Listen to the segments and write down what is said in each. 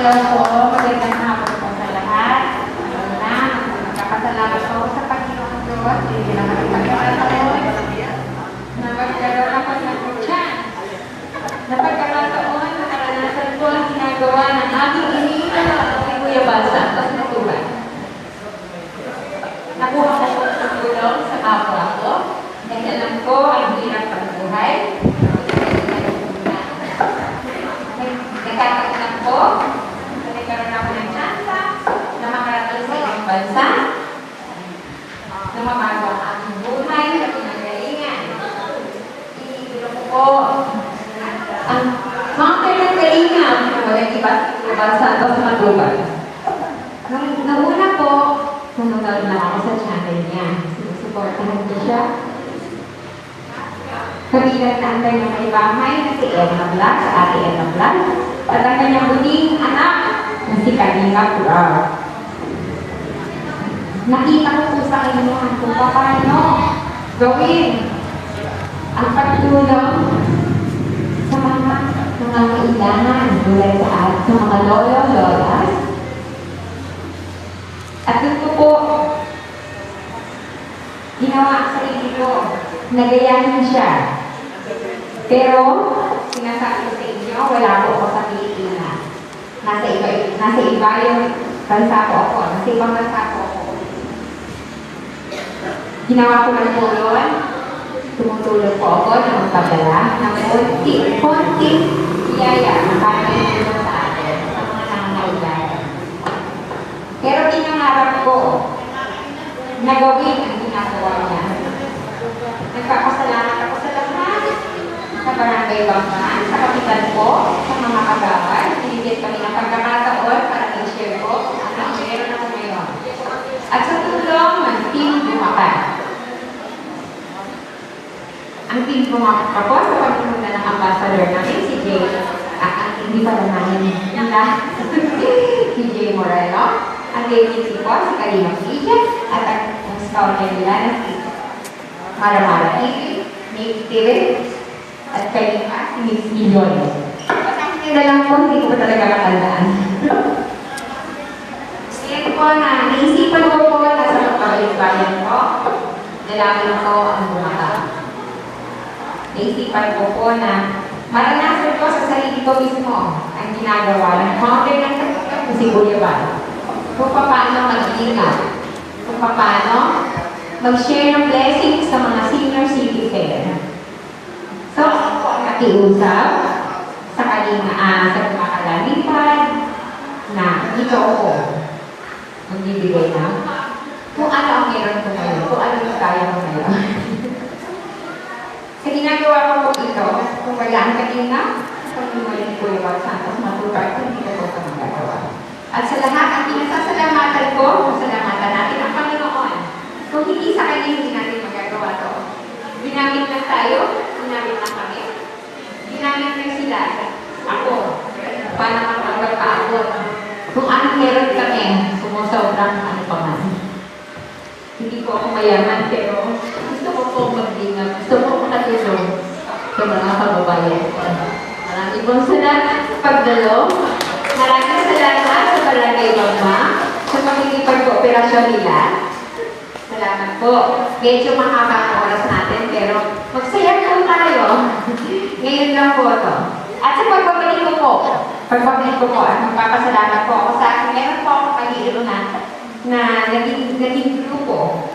Hello po, magandang hapon po sa lahat. Una, magkakasalamat po sa Panginoon Diyos. Hindi lang kami pagkakataon na magkaroon ako ng chance. Na pagkakataon, na karanasan ko ang ginagawa ng aking iniilan ni Kuya Bal Santos Matubay. Nakuha ko po sa tulong sa kapwa ko. Dahil alam ko ang hirap ng buhay. Nagkakaroon po, nagkaroon ako ng tsansa na makarating sa ibang bansa, na mamago ang aking buhay sa pinagalingan. Iigulo ko po ang mga pinagalingan na walang iba't bansa at sa Matubay. Nauna po, nanonood lang ako sa channel niya. Sinusuportahan ko siya. Kabilang na antay ng may bahay na si Edna Vlog, sa ate Edna Vlog, at ang kanyang buting anak na si Kalinga Purao. Nakita ko po sa inyo kung paano gawin ang pagtulong sa mga kailangan tulad sa mga lolo-lolas. At ito po, ginawa sa sarili ko, nagayahin siya. Pero, sinasabi ko sa inyo, wala po ako sa Pilipinas. Nasa iba yung bansa po ako. Nasa ibang bansa po ako. Ginawa ko lang po yun. Tumutulong po ako na magpadala ng konti biyaya na kaya po sa atin, sa mga nangangailangan. Pero pinangarap ko na gawin ang ginagawa niya. Nagpapasalamat ako sa lahat, sa barangay Bangman, sa kapitan po, sa mga kagawad. Binigyan kami ng pagkakataon para i-share ko ang meron ako ngayon. At sa tulong ng Team Bumakat. Ang Team Bumakat po sa pagpunta ng ambassador namin, si Jay, hindi pa naman nila, si Jay Moreno, ang agency po, si Kalinga Pija, at ang scout nila na si Mara TV, Navy TV, at Kalinga, si Miss Giloy. Pasahin nyo na lang po, hindi ko talaga matandaan. Yan po na, naisipan ko po na sa magpabalik-bayan ko, dalawin ko ang bumata. Naisipan ko po na maranasan ko sa sarili ko mismo ang ginagawa ng founder ng katigang si Kuya Bal. Kung paano mag-ingat, kung paano mag-share ng blessings sa mga senior citizen. So, ako po ang nakiusap sa mga kalamitan na dito ako magbibigay na kung ano ang meron ko ngayon, kung ano yung kaya ko ngayon. Sa ginagawa ko po ito, kung wala ang kanina, kung lumalik ko yung Santos Matubay, kung hindi ko ito magagawa. At sa lahat, ang pinasasalamatan ko, sasalamatan natin ang Panginoon. Kung hindi sa kanya, hindi natin magagawa ito. Ginamit lang tayo, ginamit lang kami. Ginamit lang sila. Ako, para magpagpaabot. Kung anong meron kami, sumusobrang ano pa man. Hindi ko ako mayaman, pero gusto ko po magdingan. Gusto ko makatulong sa mga kababayan ko. Maraming pong salamat sa pagdalo. Maraming salamat sa Barangay Bangma sa pakikipag-kooperasyon nila. Salamat po. Medyo mahaba ang oras natin, pero magsaya po tayo. Ngayon lang po ito. At sa pagbabalik ko po, at magpapasalamat po ako sa akin. Meron po akong kahiro na naging grupo.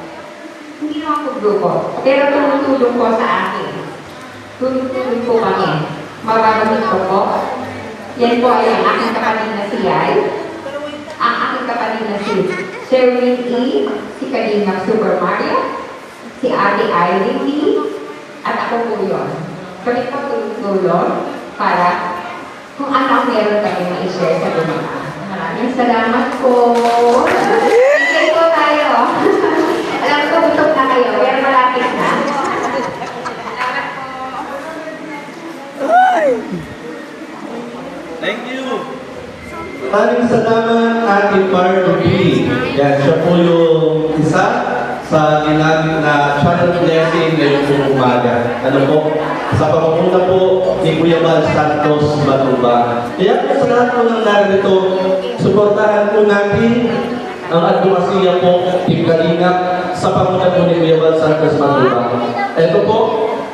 Hindi naman po grupo, pero tumutulong po sa akin. Tumutulong po kami. Mababalik ko po. Yan po ay ang aking kapatid na si Yay, ang aking kapatid na si Sherwin E, si Kalinga Super Mario, si Ate Irene E, at ako po yun. Kami po tulong para kung ano meron kami ma-share sa mga. Maraming salamat po. Sige po tayo. Alam ko, gutok na kayo, pero malapit na. Salamat po. Thank you. Maraming salamat, Ate Barbie. Yan, siya po yung isa sa ginamit na channel blessing ngayong pong umaga. Ano po? Sa pamumuno po ni Kuya Val Santos Matuba. Kaya po sa lahat po ng narito, suportahan po natin ang advokasya po, Team Kalingap, sa pamunan po ni Kuya Val Santos Matuba. Ito po,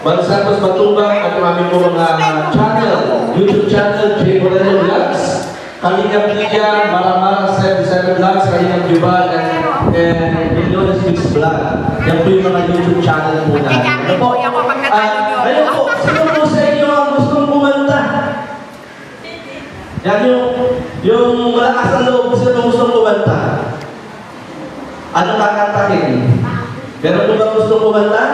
Val Santos Matuba at aming po mga channel, YouTube channel, J. Moreno Vlogs, Kalingap Media, Maramara 77 Vlogs, Kalingap Jubal, and Millones Mix Vlog. Yan po yung mga YouTube channel po natin. Ano po? Ayun po, sino po sa inyo ang gustong kumanta? Yan yung malakas ang loob, sino gustong kumanta? Ano kakantahin? Meron po ba gustong kumanta?